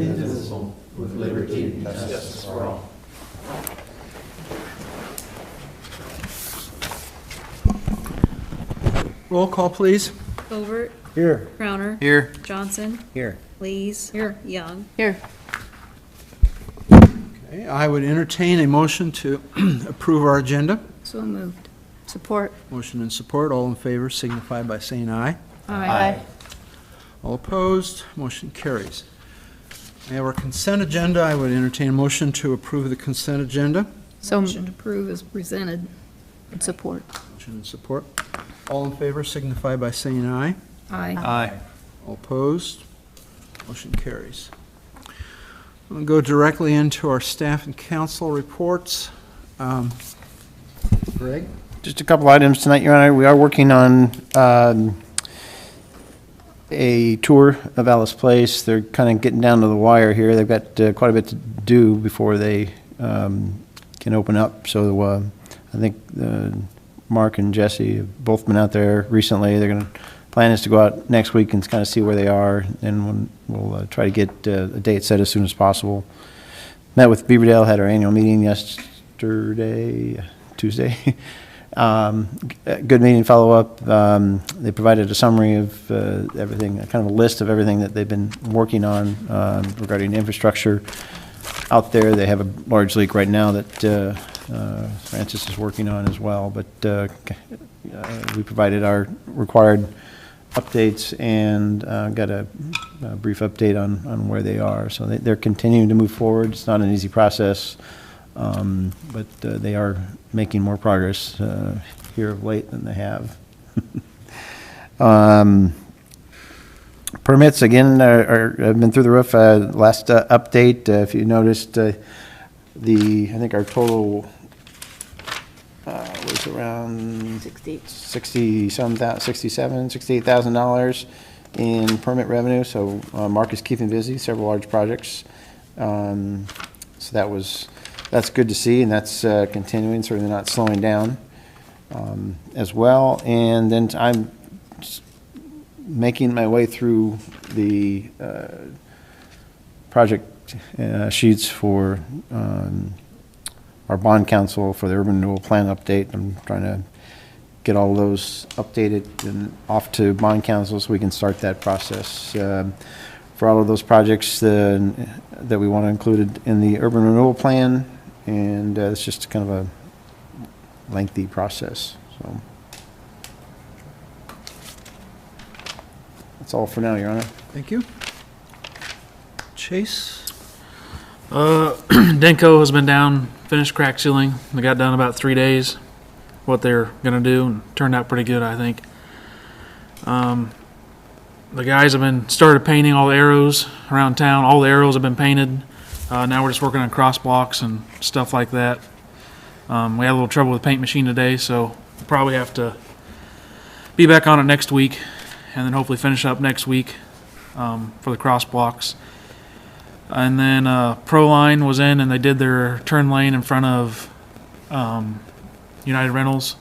indivisible, with liberty and justice for all. Roll call, please. Covert. Here. Crowner. Here. Johnson. Here. Lees. Here. Young. Here. Okay, I would entertain a motion to approve our agenda. So moved. Support. Motion and support. All in favor signify by saying aye. Aye. All opposed, motion carries. We have our consent agenda. I would entertain a motion to approve the consent agenda. So motion to approve is presented. And support. Motion and support. All in favor signify by saying aye. Aye. Aye. All opposed, motion carries. We'll go directly into our staff and council reports. Greg? Just a couple items tonight, Your Honor. We are working on a tour of Alice Place. They're kind of getting down to the wire here. They've got quite a bit to do before they can open up. So I think Mark and Jesse have both been out there recently. They're going to plan is to go out next week and kind of see where they are, and we'll try to get a date set as soon as possible. Met with Beaverdale, had our annual meeting Tuesday. Good meeting, follow-up. They provided a summary of everything, kind of a list of everything that they've been working on regarding infrastructure out there. They have a large leak right now that Francis is working on as well, but we provided our required updates and got a brief update on where they are. So they're continuing to move forward. It's not an easy process, but they are making more progress here of late than they have. Permits, again, have been through the roof. Last update, if you noticed, I think our total was around $68,000 in permit revenue. So Mark is keeping busy, several large projects. So that's good to see, and that's continuing, certainly not slowing down as well. And then I'm making my way through the project sheets for our bond council for the urban renewal plan update. I'm trying to get all those updated and off to bond council so we can start that process for all of those projects that we want to include in the urban renewal plan. And it's just kind of a lengthy process. So that's all for now, Your Honor. Thank you. Chase? Denko has been down, finished crack sealing. They got done about 3 days, what they're going to do, and turned out pretty good, I think. The guys have started painting all the arrows around town. All the arrows have been painted. Now we're just working on cross blocks and stuff like that. We had a little trouble with the paint machine today, so we'll probably have to be back on it next week, and then hopefully finish up next week for the cross blocks. And then Proline was in, and they did their turn lane in front of United Rentals.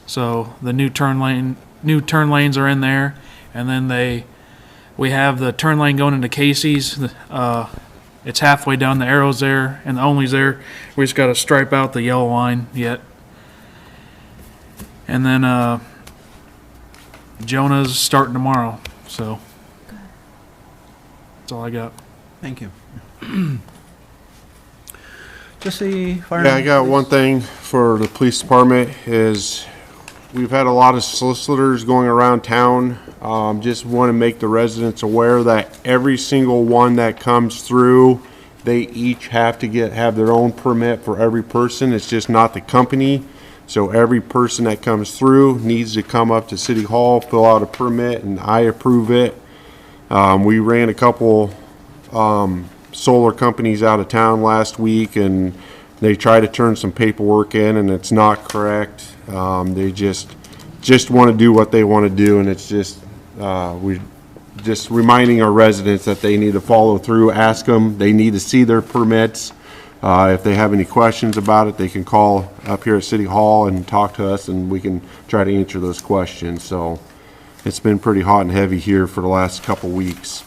So the new turn lanes are in there, and then we have the turn lane going into Casey's. It's halfway down. The arrow's there, and the only's there. We just got to stripe out the yellow line yet. And then Jonah's starting tomorrow. So that's all I got. Thank you. Jesse, fireman? Yeah, I got one thing for the police department is we've had a lot of solicitors going around town. Just want to make the residents aware that every single one that comes through, they each have to have their own permit for every person. It's just not the company. So every person that comes through needs to come up to City Hall, fill out a permit, and I approve it. We ran a couple solar companies out of town last week, and they try to turn some paperwork in, and it's not correct. They just want to do what they want to do, and it's just we just reminding our residents that they need to follow through. Ask them. They need to see their permits. If they have any questions about it, they can call up here at City Hall and talk to us, and we can try to answer those questions. So it's been pretty hot and heavy here for the last couple weeks.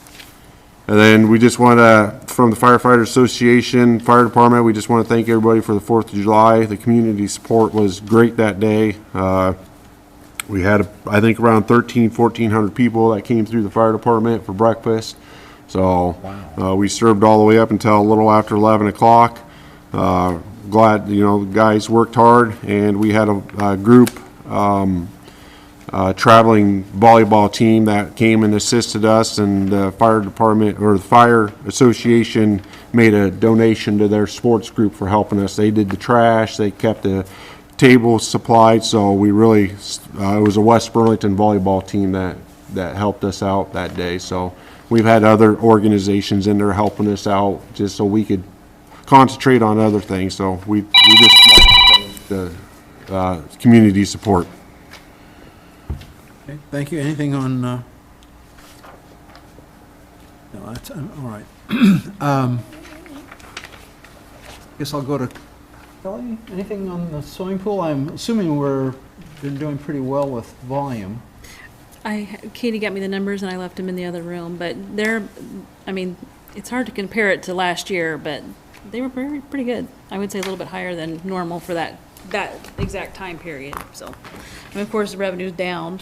And then we just want to, from the Firefighter Association, Fire Department, we just want to thank everybody for the 4th of July. The community support was great that day. We had, I think, around 1,400 people that came through the fire department for breakfast. So we served all the way up until a little after 11 o'clock. Glad, the guys worked hard, and we had a group traveling volleyball team that came and assisted us, and the fire department or the fire association made a donation to their sports group for helping us. They did the trash, they kept the table supplied, so we really, it was a West Burlington volleyball team that helped us out that day. So we've had other organizations in there helping us out just so we could concentrate on other things. So we just like the community support. Okay, thank you. Anything on, no, that's, all right. Guess I'll go to Kelly. Anything on the swimming pool? I'm assuming been doing pretty well with volume. Katie got me the numbers and I left them in the other room, but it's hard to compare it to last year, but they were pretty good. I would say a little bit higher than normal for that exact time period, so. And of course, the revenue's down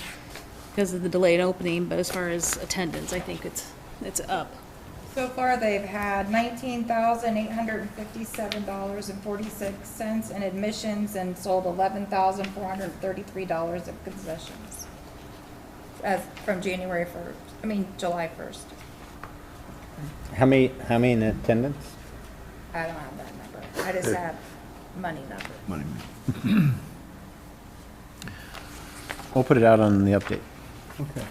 because of the delayed opening, but as far as attendance, I think it's up. So far, they've had $19,857.46 in admissions and sold $11,433 of concessions as from July 1st. How many in attendance? I don't have that number. I just have money number. Money. We'll put it out on the update. Okay.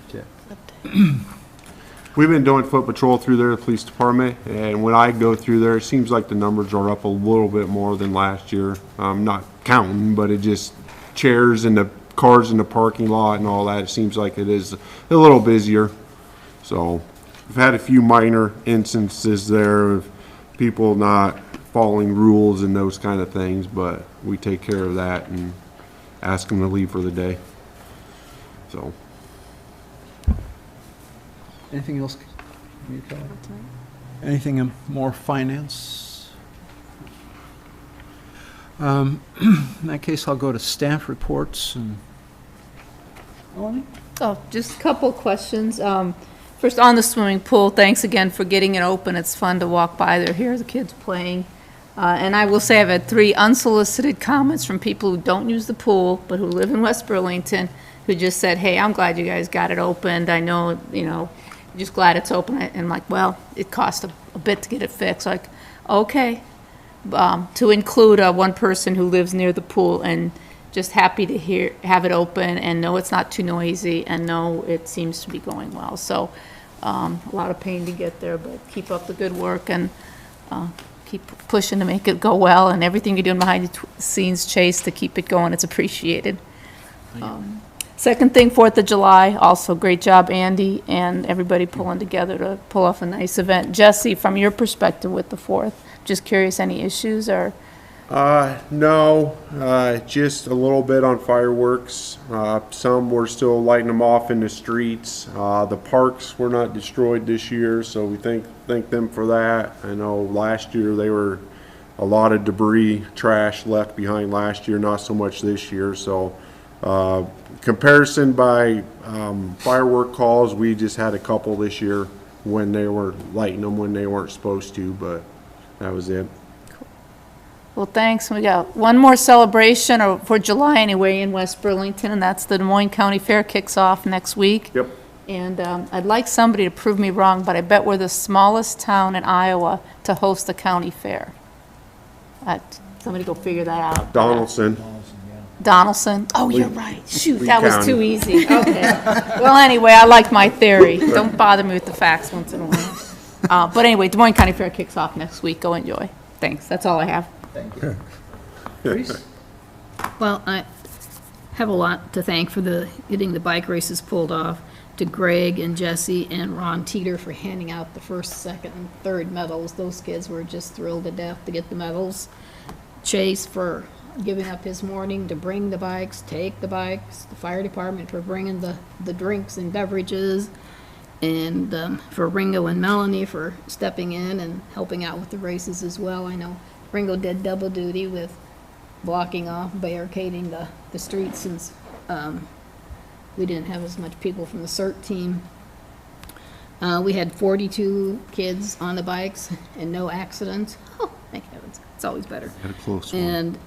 We've been doing foot patrol through there, the police department, and when I go through there, it seems like the numbers are up a little bit more than last year. I'm not counting, but it just chairs and the cars in the parking lot and all that, it seems like it is a little busier. So we've had a few minor instances there of people not following rules and those kind of things, but we take care of that and ask them to leave for the day. So. Anything else? Anything in more finance? In that case, I'll go to staff reports and Melanie? Oh, just a couple questions. First, on the swimming pool, thanks again for getting it open. It's fun to walk by there, hear the kids playing. And I will say I've had 3 unsolicited comments from people who don't use the pool, but who live in West Burlington, who just said, hey, I'm glad you guys got it opened. I know, just glad it's open. And I'm like, well, it cost a bit to get it fixed. Like, okay. To include one person who lives near the pool and just happy to have it open and know it's not too noisy and know it seems to be going well. So a lot of pain to get there, but keep up the good work and keep pushing to make it go well, and everything you're doing behind the scenes, Chase, to keep it going. It's appreciated. Second thing, 4th of July, also great job, Andy, and everybody pulling together to pull off a nice event. Jesse, from your perspective with the 4th, just curious, any issues or? No, just a little bit on fireworks. Some we're still lighting them off in the streets. The parks were not destroyed this year, so we thank them for that. I know last year they were a lot of debris, trash left behind last year, not so much this year. So comparison by firework calls, we just had a couple this year when they were lighting them when they weren't supposed to, but that was it. Well, thanks. We got one more celebration, or for July anyway, in West Burlington, and that's the Des Moines County Fair kicks off next week. Yep. And I'd like somebody to prove me wrong, but I bet we're the smallest town in Iowa to host the county fair. Somebody go figure that out. Donaldson. Donaldson? Oh, you're right. Shoot, Lee that was County. too easy. Okay. Well, anyway, I like my theory. Don't bother me with the facts once in a while. But anyway, Des Moines County Fair kicks off next week. Go enjoy. Thanks. That's all I have. Thank you. Reese? Well, I have a lot to thank for getting the bike races pulled off, to Greg and Jesse and Ron Teeter for handing out the first, second, and third medals. Those kids were just thrilled to death to get the medals. Chase for giving up his morning to bring the bikes, take the bikes, the fire department for bringing the drinks and beverages, And for Ringo and Melanie for stepping in and helping out with the races as well. I know Ringo did double duty with blocking off, barricading the streets since we didn't have as much people from the CERT team. We had 42 kids on the bikes and no accidents. Oh, thank heavens. It's always better. Had a close one. And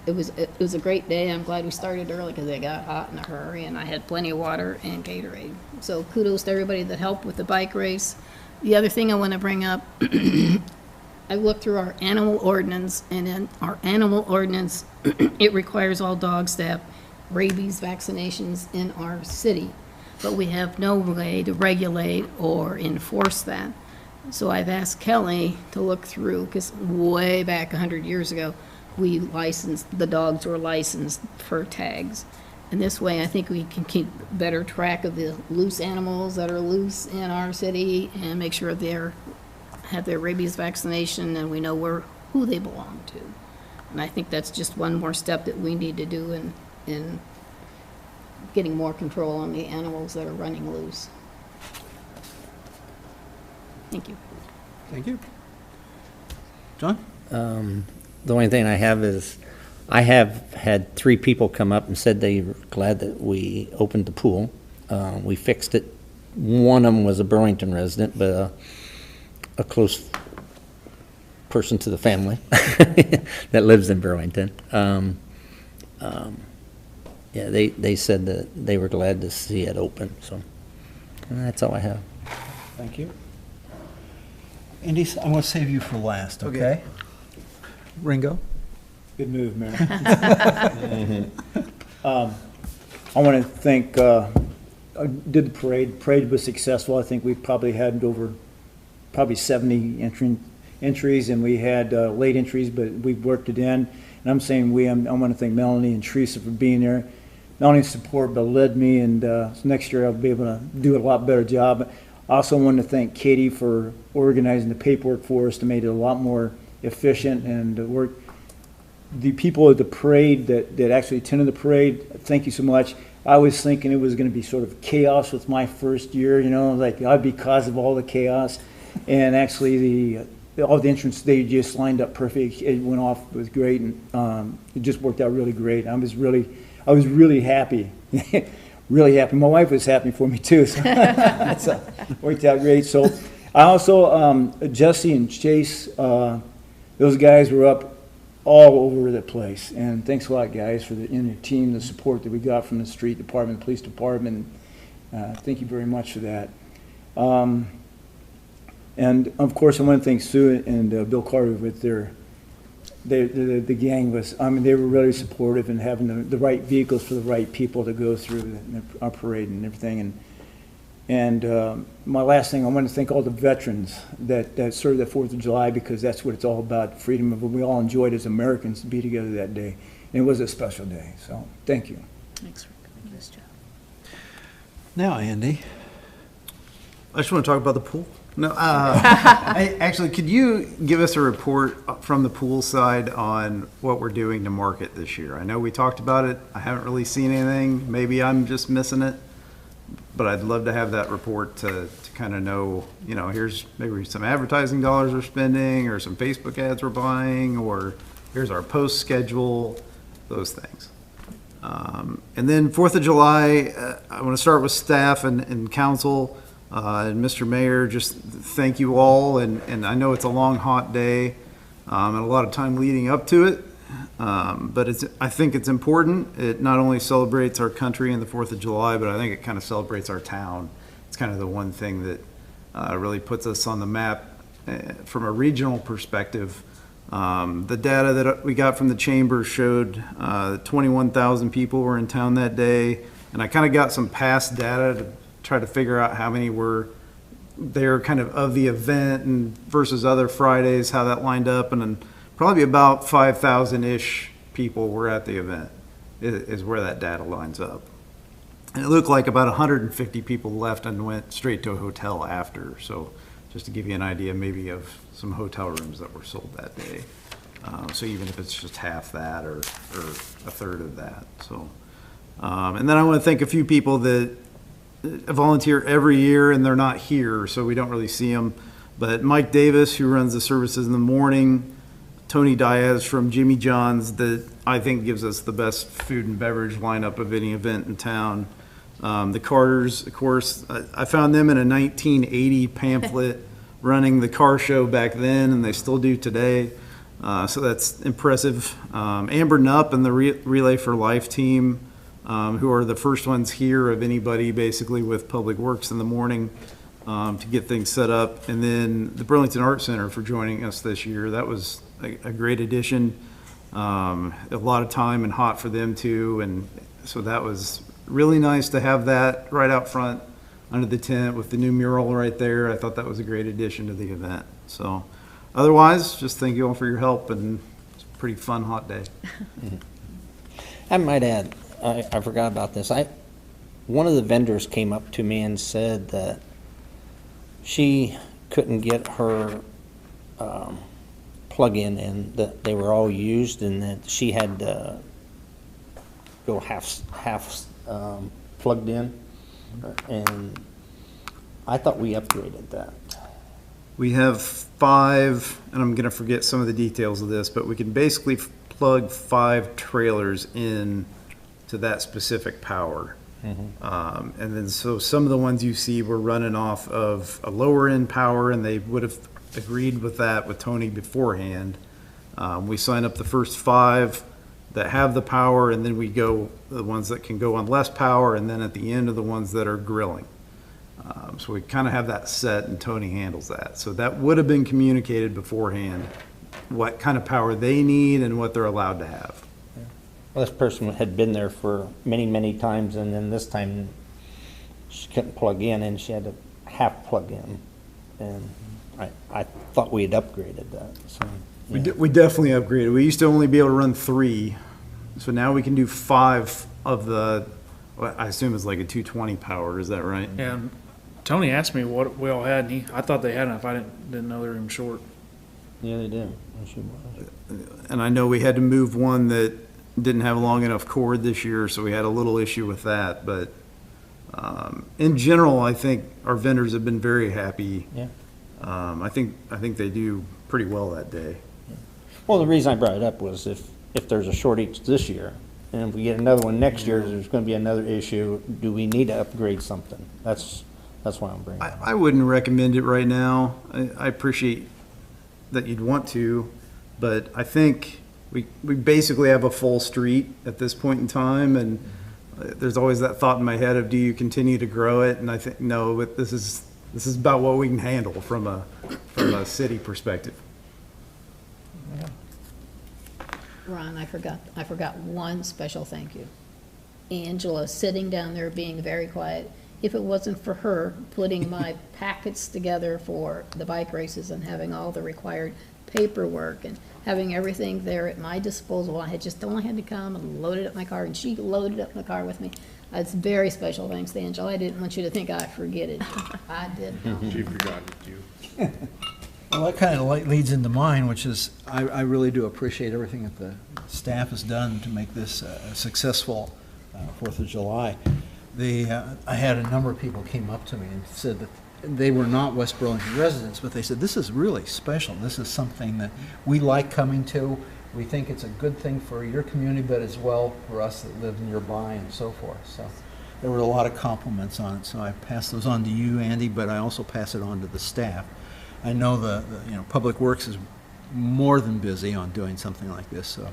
it was a great day. I'm glad we started early because it got hot in a hurry, and I had plenty of water and Gatorade. So kudos to everybody that helped with the bike race. The other thing I want to bring up, I looked through our animal ordinance, and in our animal ordinance, it requires all dogs to have rabies vaccinations in our city, but we have no way to regulate or enforce that. So I've asked Kelly to look through, because way back 100 years ago, the dogs were licensed for tags. And this way, I think we can keep better track of the loose animals that are loose in our city and make sure have their rabies vaccination and we know who they belong to. And I think that's just one more step that we need to do in getting more control on the animals that are running loose. Thank you. Thank you. John? The only thing I have is, I have had 3 people come up and said they were glad that we opened the pool. We fixed it. One of them was a Burlington resident, but a close person to the family that lives in Burlington. Yeah, they said that they were glad to see it open, so that's all I have. Thank you. Andy, I'm going to save you for last, okay? Ringo? Good move, Mayor. I want to thank, I did the parade. Parade was successful. I think we probably had over 70 entries, and we had late entries, but we worked it in. And I'm saying I want to thank Melanie and Teresa for being there. Not only support, but led me, and so next year I'll be able to do a lot better job. I also want to thank Katie for organizing the paperwork for us to make it a lot more efficient and work. The people at the parade that actually attended the parade, thank you so much. I was thinking it was going to be sort of chaos with my first year, like I'd be cause of all the chaos. And actually all the entrants, they just lined up perfect. It went off, it was great, and it just worked out really great. I was really happy. Really happy. My wife was happy for me too, so it worked out great. So I also, Jesse and Chase, those guys were up all over the place. And thanks a lot, guys, for the team, the support that we got from the street department, the police department. Thank you very much for that. And of course, I want to thank Sue and Bill Carter with the gang was, they were really supportive in having the right vehicles for the right people to go through our parade and everything. And my last thing, I want to thank all the veterans that served the 4th of July, because that's what it's all about, freedom of what we all enjoyed as Americans to be together that day. And it was a special day, so thank you. Thanks for doing this job. Now, Andy. I just want to talk about the pool. No, actually, could you give us a report from the pool side on what we're doing to market this year? I know we talked about it. I haven't really seen anything. Maybe I'm just missing it. But I'd love to have that report to kind of know, here's maybe some advertising dollars we're spending, or some Facebook ads we're buying, or here's our post schedule, those things. And then 4th of July, I want to start with staff and council. And Mr. Mayor, just thank you all, and I know it's a long, hot day, and a lot of time leading up to it, but I think it's important. It not only celebrates our country and the 4th of July, but I think it kind of celebrates our town. It's kind of the one thing that really puts us on the map from a regional perspective. The data that we got from the chamber showed 21,000 people were in town that day, and I kind of got some past data to try to figure out how many were there kind of the event and versus other Fridays, how that lined up. And then probably about 5,000-ish people were at the event is where that data lines up. And it looked like about 150 people left and went straight to a hotel after. So just to give you an idea maybe of some hotel rooms that were sold that day. So even if it's just half that or a third of that. So, and then I want to thank a few people that volunteer every year, and they're not here, so we don't really see them. But Mike Davis, who runs the services in the morning, Tony Diaz from Jimmy John's, that I think gives us the best food and beverage lineup of any event in town. The Carters, of course, I found them in a 1980 pamphlet running the car show back then, and they still do today. So that's impressive. Amber Nupp and the Relay for Life team, who are the first ones here of anybody basically with Public Works in the morning to get things set up. And then the Burlington Art Center for joining us this year. That was a great addition. A lot of time and hot for them too. And so that was really nice to have that right out front under the tent with the new mural right there. I thought that was a great addition to the event. So otherwise, just thank you all for your help, and it's a pretty fun, hot day. I might add, I forgot about this. One of the vendors came up to me and said that she couldn't get her plug-in and that they were all used, and that she had to go half plugged in. And I thought we upgraded that. We have 5, and I'm going to forget some of the details of this, but we can basically plug 5 trailers in to that specific power. And then so some of the ones you see were running off of a lower end power, and they would have agreed with that with Tony beforehand. We sign up the first 5 that have the power, and then we go the ones that can go on less power, and then at the end of the ones that are grilling. So we kind of have that set, and Tony handles that. So that would have been communicated beforehand, what kind of power they need and what they're allowed to have. Well, this person had been there for many, many times, and then this time she couldn't plug in, and she had to half plug in. And I thought we had upgraded that, so. Yeah. We definitely upgraded. We used to only be able to run 3, so now we can do 5 of the, what I assume is like a 220 power. Is that right? And Tony asked me what we all had, and I thought they had enough. I didn't know they were even short. Yeah, they do. She was. And I know we had to move one that didn't have a long enough cord this year, so we had a little issue with that. But in general, I think our vendors have been very happy. Yeah. I think they do pretty well that day. Well, the reason I brought it up was if there's a shortage this year, and if we get another one next year, there's going to be another issue. Do we need to upgrade something? That's why I'm bringing it up. I wouldn't recommend it right now. I appreciate that you'd want to, but I think we basically have a full street at this point in time, and there's always that thought in my head of, do you continue to grow it? And I think, no, but this is about what we can handle from a city perspective. Ron, I forgot one special thank you. Angela sitting down there being very quiet. If it wasn't for her putting my packets together for the bike races and having all the required paperwork and having everything there at my disposal, I had just only had to come and load it up my car, and she loaded up the car with me. It's very special thanks to Angela. I didn't want you to think I forget it. I didn't. She forgot it too. Well, that kind of leads into mine, which is I really do appreciate everything that the staff has done to make this a successful 4th of July. I had a number of people came up to me and said that they were not West Burlington residents, but they said, this is really special. This is something that we like coming to. We think it's a good thing for your community, but as well for us that live nearby and so forth. So there were a lot of compliments on it. So I pass those on to you, Andy, but I also pass it on to the staff. I know the Public Works is more than busy on doing something like this. So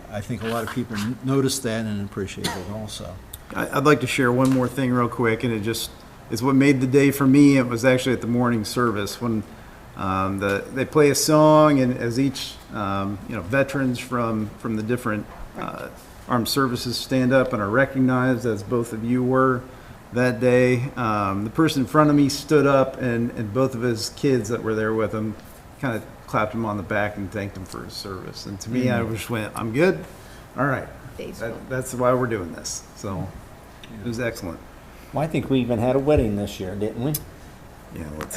I think a lot of people noticed that and appreciate it also. I'd like to share one more thing real quick, and it just is what made the day for me. It was actually at the morning service when they play a song, and as each veterans from the different armed services stand up and are recognized, as both of you were that day. The person in front of me stood up, and both of his kids that were there with him kind of clapped him on the back and thanked him for his service. And to me, I just went, I'm good. All right. That's why we're doing this. So it was excellent. Well, I think we even had a wedding this year, didn't we? Yeah, let's.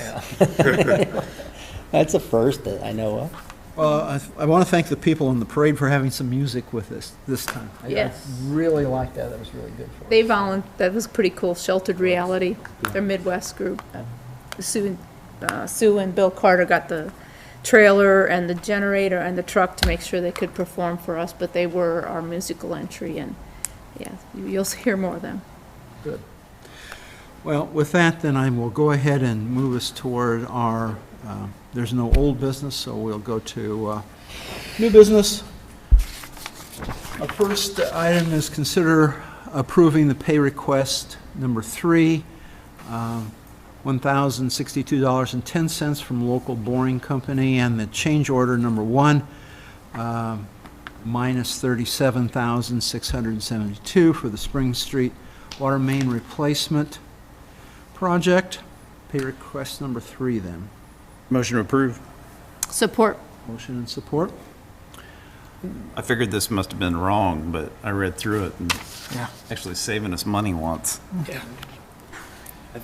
That's a first that I know of. Well, I want to thank the people in the parade for having some music with us this time. Yes. I really liked that. That was really good for us. They that was pretty cool, Sheltered Reality, their Midwest group. Sue and Bill Carter got the trailer and the generator and the truck to make sure they could perform for us, but they were our musical entry, and yeah, you'll hear more of them. Good. Well, with that, then I will go ahead and move us toward our, there's no old business, so we'll go to new business. Our first item is consider approving the pay request number 3, $1,062.10 from local boring company, and the change order number 1, minus $37,672 for the Spring Street water main replacement project. Pay request number 3 then. Motion to approve. Support. Motion and support. I figured this must have been wrong, but I read through it and Yeah. actually saving us money once. Yeah. I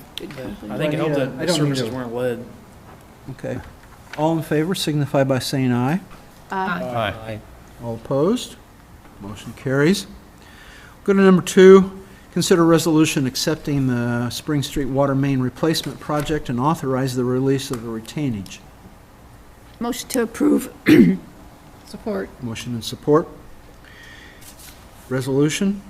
think it helped that the services weren't lead. Okay. All in favor signify by saying aye. Aye. All opposed? Motion carries. Go to number 2. Consider resolution accepting the Spring Street water main replacement project and authorize the release of the retainage. Motion to approve. Support. Motion and support. Resolution?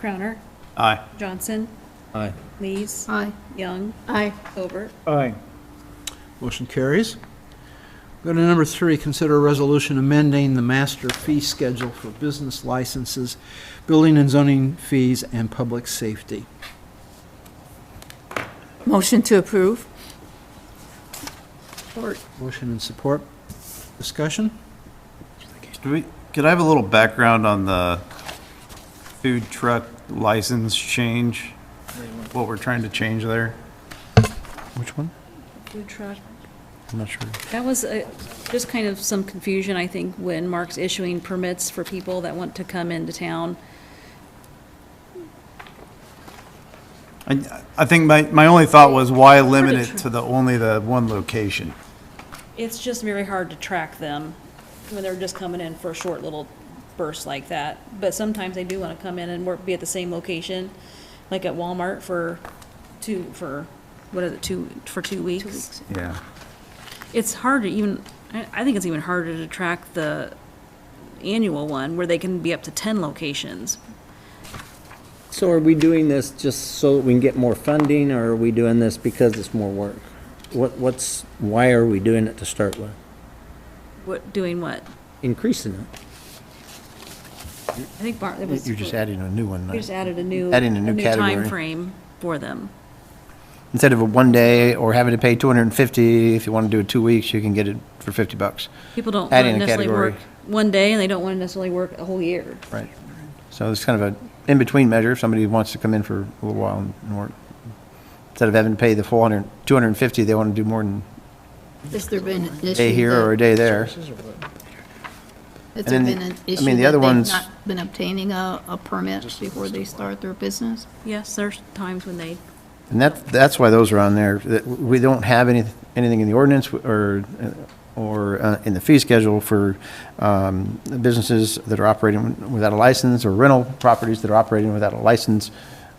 Crowner, Aye. Johnson, Aye. Lees, Aye. Young, Aye. Hobart. Aye. Motion carries. Go to number 3, consider a resolution amending the master fee schedule for business licenses, building and zoning fees, and public safety. Motion to approve. Support. Motion and support. Discussion? Could I have a little background on the food truck license change? What we're trying to change there? Which one? Food truck. I'm not sure. That was just kind of some confusion, I think, when Mark's issuing permits for people that want to come into town. I think my only thought was why limit it to only the one location? It's just very hard to track them when they're just coming in for a short little burst like that. But sometimes they do want to come in and be at the same location, like at Walmart for 2 weeks. Yeah. It's hard to even, I think it's even harder to track the annual one where they can be up to 10 locations. So are we doing this just so that we can get more funding, or are we doing this because it's more work? Why are we doing it to start with? Doing what? Increasing it. I think it was. You're just adding a new one. We just added a new category. time frame for them. Instead of a 1 day or having to pay $250, if you want to do it 2 weeks, you can get it for $50. People don't want Adding to a necessarily category. work 1 day, and they don't want to necessarily work a whole year. Right. So it's kind of an in-between measure. If somebody wants to come in for a little while and work, instead of having to pay the full $250, they want to do more than Has there been an issue? a day here or a day there. Has and there then been the- an I issue mean, the that other they've ones- not been obtaining a permit before they start their business? Yes, there's times when they, And that's why those are on there. That we don't have anything in the ordinance or in the fee schedule for businesses that are operating without a license or rental properties that are operating without a license.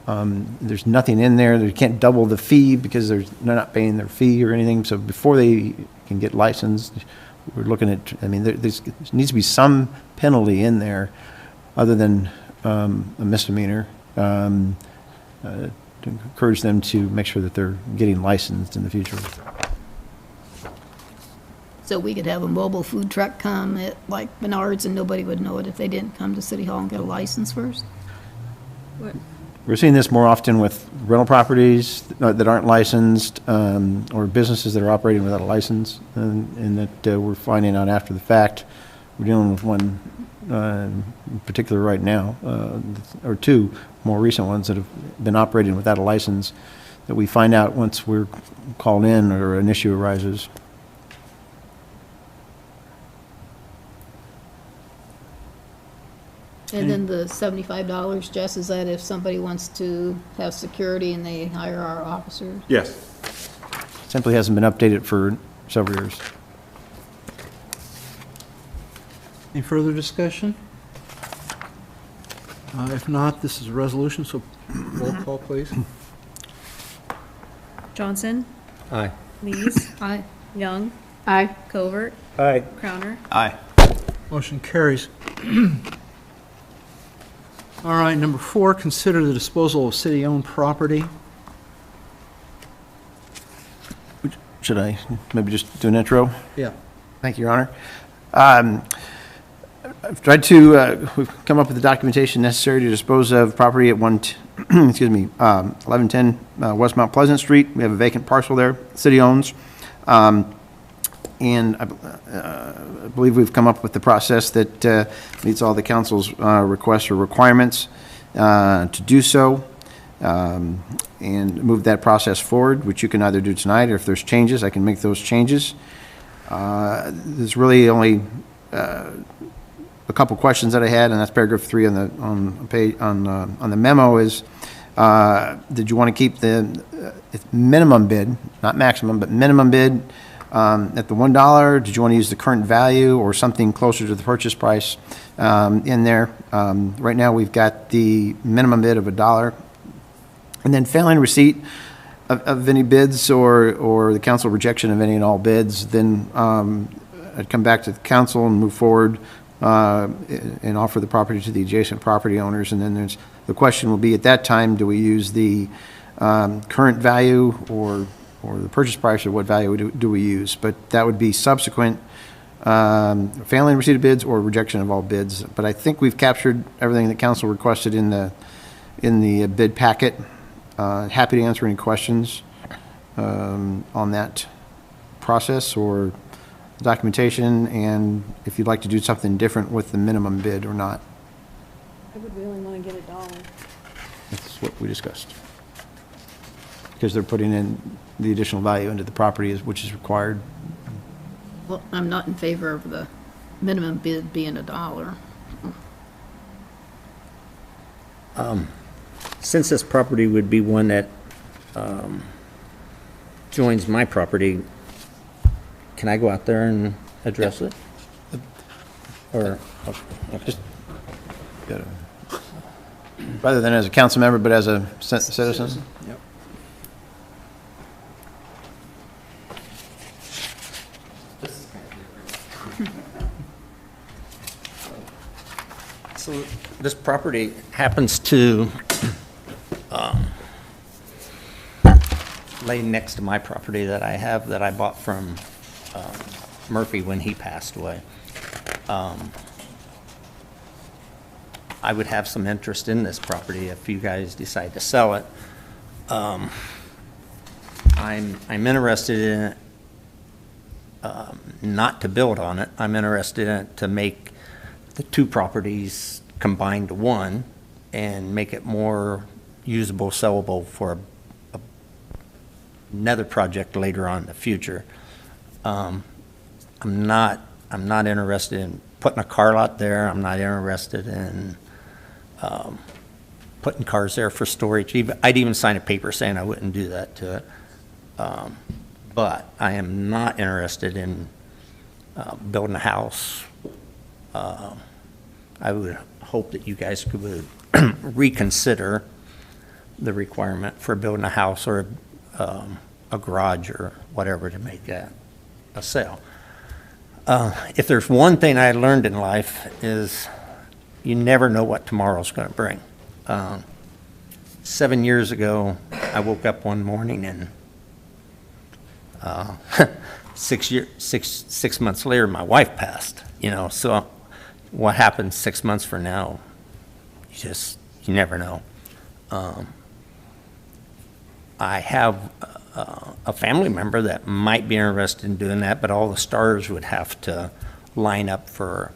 There's nothing in there. They can't double the fee because they're not paying their fee or anything. So before they can get licensed, we're looking at, I mean, there needs to be some penalty in there other than a misdemeanor. To encourage them to make sure that they're getting licensed in the future. So we could have a mobile food truck come at like Menards and nobody would know it if they didn't come to City Hall and get a license first? We're seeing this more often with rental properties that aren't licensed, or businesses that are operating without a license, and that we're finding out after the fact. We're dealing with one in particular right now, or 2 more recent ones that have been operating without a license, that we find out once we're called in or an issue arises. And then the $75, Jess, is that if somebody wants to have security and they hire our officers? Yes. Simply hasn't been updated for several years. Any further discussion? If not, this is a resolution, so roll call, please. Johnson, Aye. Lees, Aye. Young, Aye. Covert, Aye. Crowner. Aye. Motion carries. All right, number 4, consider the disposal of city-owned property. Should I maybe just do an intro? Yeah. Thank you, Your Honor. I've tried to, we've come up with the documentation necessary to dispose of property at 1110 West Mount Pleasant Street. We have a vacant parcel there, city owns. And I believe we've come up with the process that meets all the council's requests or requirements to do so, and move that process forward, which you can either do tonight, or if there's changes, I can make those changes. There's really only a couple questions that I had, and that's paragraph 3 on the memo is, did you want to keep the minimum bid, not maximum, but minimum bid at the $1? Did you want to use the current value or something closer to the purchase price in there? Right now, we've got the minimum bid of $1. And then failing receipt of any bids or the council rejection of any and all bids, then I'd come back to the council and move forward and offer the property to the adjacent property owners. And then the question will be, at that time, do we use the current value or the purchase price, or what value do we use? But that would be subsequent failing receipt of bids or rejection of all bids. But I think we've captured everything that council requested in the bid packet. Happy to answer any questions on that process or documentation, and if you'd like to do something different with the minimum bid or not. I would really want to get $1. That's what we discussed. Because they're putting in the additional value into the property, which is required. Well, I'm not in favor of the minimum bid being $1. Since this property would be one that joins my property, can I go out there and address it? Or, okay. Just rather than as a council member, but as a citizen? Yep. So this property happens to lay next to my property that I have that I bought from Murphy when he passed away. I would have some interest in this property if you guys decide to sell it. I'm interested in it, not to build on it. I'm interested in it to make the two properties combined to one and make it more usable, sellable for another project later on in the future. I'm not interested in putting a car lot there. I'm not interested in putting cars there for storage. I'd even sign a paper saying I wouldn't do that to it. But I am not interested in building a house. I would hope that you guys would reconsider the requirement for building a house or a garage or whatever to make that a sale. If there's one thing I learned in life is you never know what tomorrow's going to bring. 7 years ago, I woke up one morning and 6 months later, my wife passed. So what happens 6 months from now? You never know. I have a family member that might be interested in doing that, but all the stars would have to line up for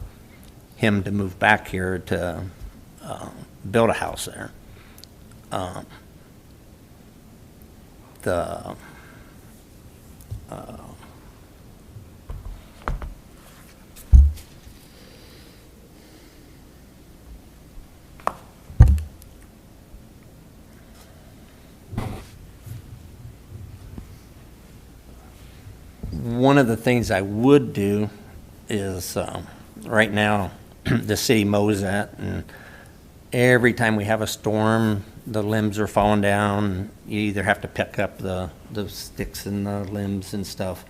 him to move back here to build a house there. One of the things I would do is right now, the city mows that, and every time we have a storm, the limbs are falling down. You either have to pick up the sticks and the limbs and stuff.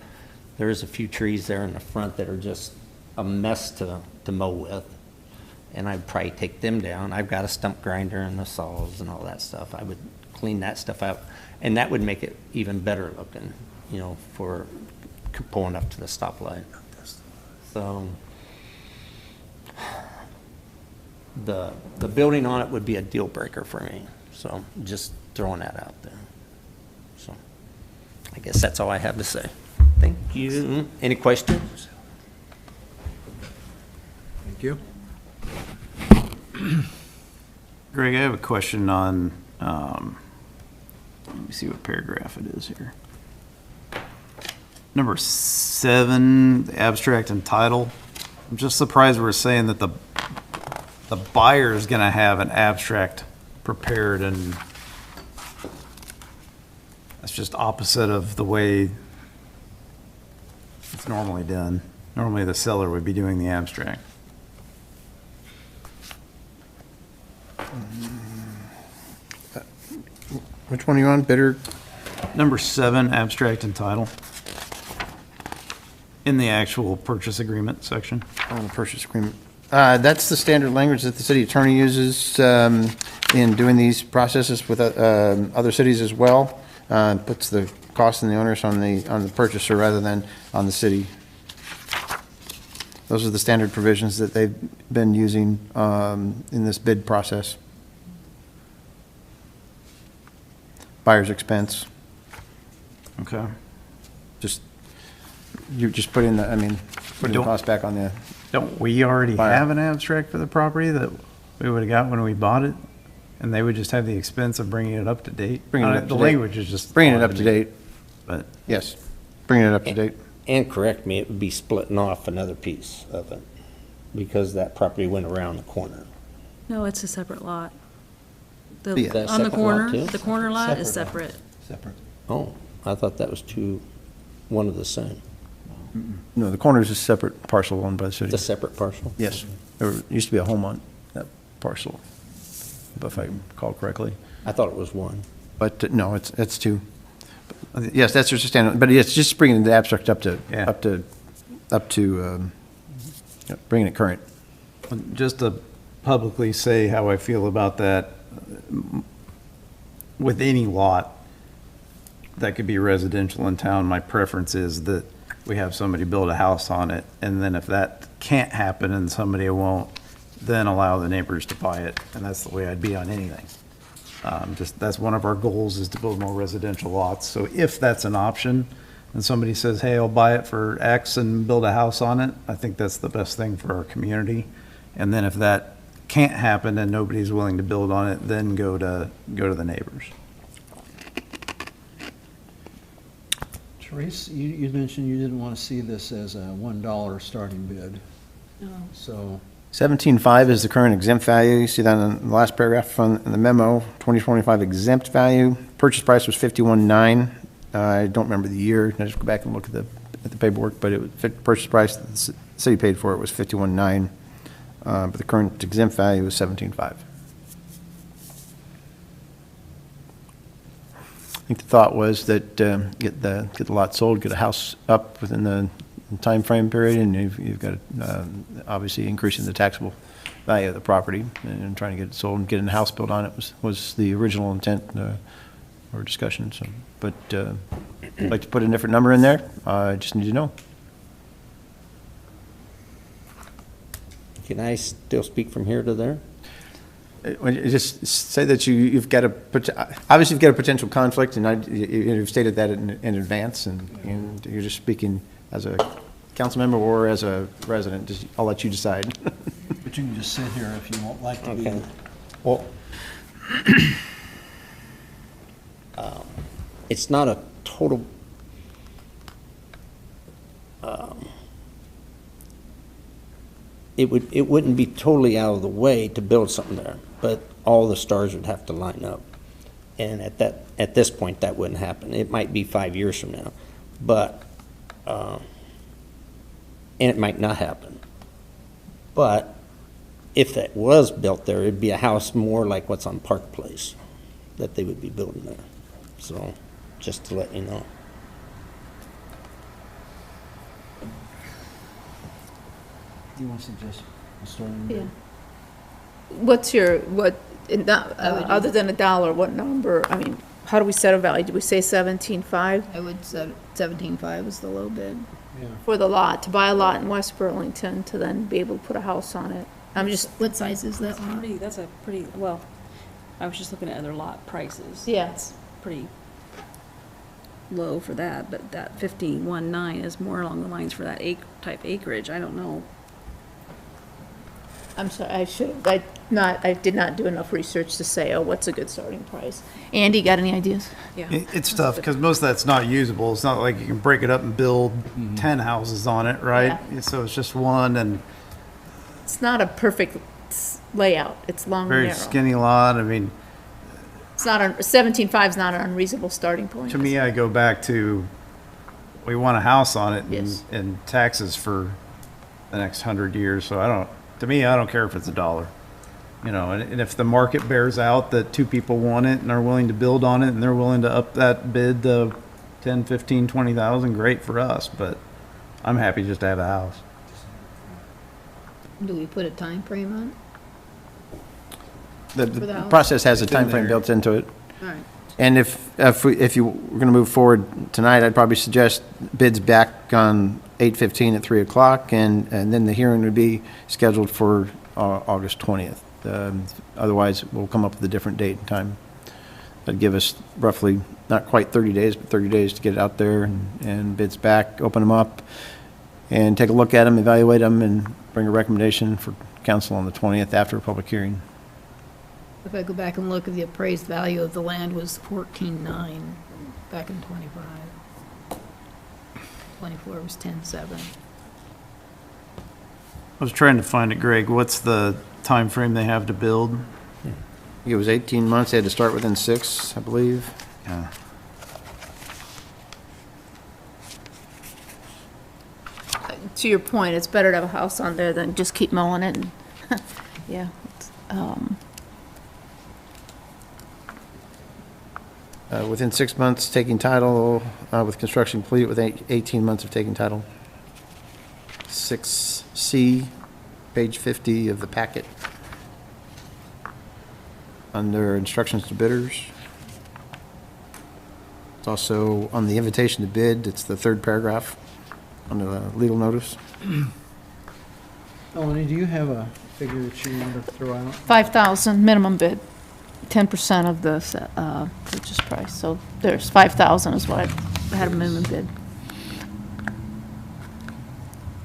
There's a few trees there in the front that are just a mess to mow with, and I'd probably take them down. I've got a stump grinder and the saws and all that stuff. I would clean that stuff out, and that would make it even better looking, you know, for pulling up to the stoplight. So the building on it would be a deal breaker for me. So just throwing that out there. So I guess that's all I have to say. Thank you. Any questions? Thank you. Greg, I have a question on, let me see what paragraph it is here. Number 7, the abstract and title. I'm just surprised we're saying that the buyer is going to have an abstract prepared, and that's just opposite of the way it's normally done. Normally the seller would be doing the abstract. Which one are you on, bidder? Number 7, abstract and title. In the actual purchase agreement section. On the purchase agreement. That's the standard language that the city attorney uses in doing these processes with other cities as well. Puts the cost and the onus on the purchaser rather than on the city. Those are the standard provisions that they've been using in this bid process. Buyer's expense. Okay. You just put in the, putting the cost back on the. Don't we already Buyer. have an abstract for the property that we would have got when we bought it? And they would just have the expense of bringing it up to date? Bringing it up to The date. language is just. Bringing it odd up to me, date. But Yes, bringing it up to date. And correct me, it would be splitting off another piece of it because that property went around the corner. No, it's a separate lot. Yeah. The, That on the separate lot, corner, too? the corner lot is separate. Separate. Oh, I thought that was one of the same. No, the corner is a separate parcel owned by the city. It's a separate parcel? Yes, there used to be a home on that parcel, if I recall correctly. I thought it was one. But no, it's 2. Yes, that's just a standard, but it's just bringing the abstract up to, bringing it current. just to publicly say how I feel about that, with any lot that could be residential in town, my preference is that we have somebody build a house on it, and then if that can't happen and somebody won't, then allow the neighbors to buy it, and that's the way I'd be on anything. That's one of our goals, is to build more residential lots, so if that's an option, and somebody says, hey, I'll buy it for X and build a house on it, I think that's the best thing for our community. And then if that can't happen and nobody's willing to build on it, then go to the neighbors. Therese, you mentioned you didn't want to see this as a $1 starting bid. No. So 17.5 is the current exempt value. You see that in the last paragraph from the memo, 2025 exempt value. Purchase price was 51.9. I don't remember the year. I just go back and look at the paperwork, but it was purchase price that the city paid for it was 51.9. But the current exempt value is 17.5. I think the thought was that get the lot sold, get a house up within the time frame period, and you've got obviously increasing the taxable value of the property and trying to get it sold and getting a house built on it was the original intent or discussion. So, but I'd like to put a different number in there. I just need to know. Can I still speak from here to there? Just say that you've got obviously you've got a potential conflict, and you've stated that in advance, and you're just speaking as a council member or as a resident. I'll let you decide. but you can just sit here if you won't like to be. Okay. Well, it's not a total, it wouldn't be totally out of the way to build something there, but all the stars would have to line up. And at this point, that wouldn't happen. It might be 5 years from now, but, and it might not happen. But if that was built there, it'd be a house more like what's on Park Place that they would be building there. So, just to let you know. Do you want to suggest a starting Yeah. bid? What's your, other than a dollar, what number, I mean, how do we set a value? Did we say 17.5 I would say 17.5 is the low bid. for the lot, to buy a lot in West Burlington, to then be able to put a house on it? I'm just, What size is that lot? That's a pretty, well, I was just looking at other lot prices. Yeah. It's pretty low for that, but that 51.9 is more along the lines for that type acreage. I don't know. I'm sorry, I did not do enough research to say, oh, what's a good starting price? Andy, got any ideas? Yeah. It's tough, because most of that's not usable. It's not like you can break it up and build 10 houses on it, right? So it's just one, and It's not a perfect layout, it's long and very narrow. skinny lot. I mean, It's not, 17.5 is not an unreasonable starting point. to me, I go back to, we want a house on it Yes. and taxes for the next 100 years, so to me, I don't care if it's $1. You know, and if the market bears out that two people want it and are willing to build on it and they're willing to up that bid to 10, 15, 20,000, great for us, but I'm happy just to have a house. Do we put a time frame on The For the house? process has a It's in time frame there. built into it. it? All right. And if you were going to move forward tonight, I'd probably suggest bids back on 8:15 at 3 o'clock, and then the hearing would be scheduled for August 20th. Otherwise, we'll come up with a different date and time. That'd give us roughly, not quite 30 days, but 30 days to get it out there and bids back, open them up, and take a look at them, evaluate them, and bring a recommendation for council on the 20th after a public hearing. If I go back and look at the appraised value of the land was 14.9 back in 25. 24 was 10.7. I was trying to find it, Greg. What's the time frame they have to build? It was 18 months, they had to start within 6, I believe. Yeah. To your point, it's better to have a house on there than just keep mowing it and, yeah. Within 6 months, taking title, with construction complete, with 18 months of taking title. 6C, page 50 of the packet. Under instructions to bidders. It's also on the invitation to bid, it's the third paragraph on the legal notice. Melanie, do you have a figure that you want to throw out? 5,000 minimum bid, 10% of the purchase price. So there's 5,000 is what I had a minimum bid.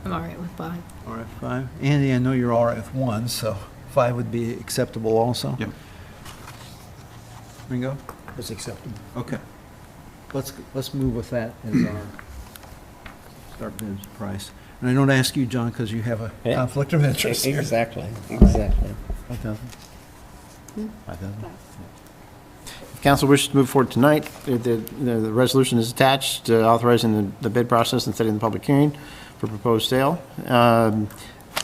I'm all right with 5. All right, 5. Andy, I know you're all right with 1, so 5 would be acceptable also? Yep. Ringo? That's acceptable. Okay. Let's move with that as our start bid price. And I don't ask you, John, because you have a Yeah. conflict of interest here. Exactly, exactly. 5,000? 5,000? If council wishes to move forward tonight, the resolution is attached, authorizing the bid process and setting the public hearing for proposed sale,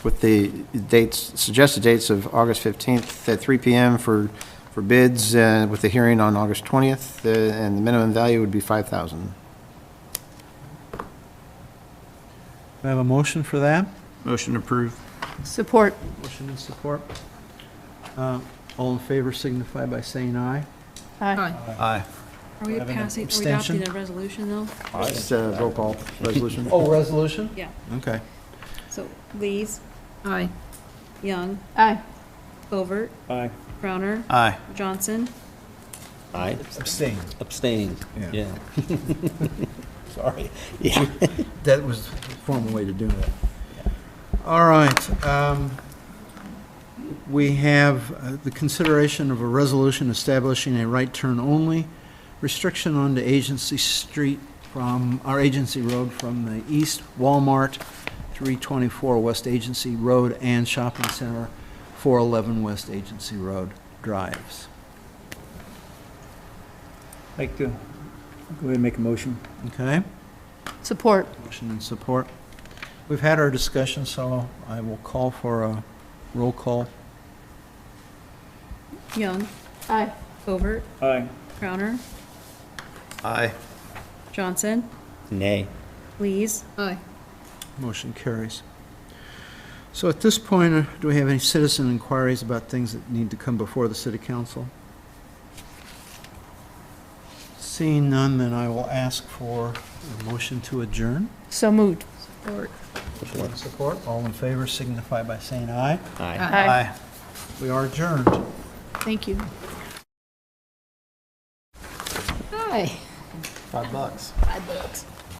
with the dates, suggested dates of August 15th at 3 PM for bids, with the hearing on August 20th, and the minimum value would be 5,000. We have a motion for that? Motion approved. Support. Motion and support. All in favor signify by saying aye. Aye. Aye. Are we Have an passing, are we abstention? adopting a resolution though? It's a roll call resolution. Oh, resolution? Yeah. Okay. So Lees, Aye. Young, Aye. Overt, Aye. Crowner, Aye. Johnson. I Abstain. abstained, Yeah. yeah. Sorry. Yeah. That was the formal way to do it. All right. We have the consideration of a resolution establishing a right turn only restriction onto Agency Street from, our Agency Road from the east Walmart, 324 West Agency Road, and Shopping Center, 411 West Agency Road drives. Like to, go ahead and make a motion. Okay? Support. Motion and support. We've had our discussion, so I will call for a roll call. Young, Aye. Covert, Aye. Crowner, Aye. Johnson, Nay. Lees. Aye. Motion carries. So at this point, do we have any citizen inquiries about things that need to come before the city council? Seeing none, then I will ask for a motion to adjourn. So moved. Support. All in favor signify by saying aye. Aye. Aye. We are adjourned. Thank you. Aye. $5. $5.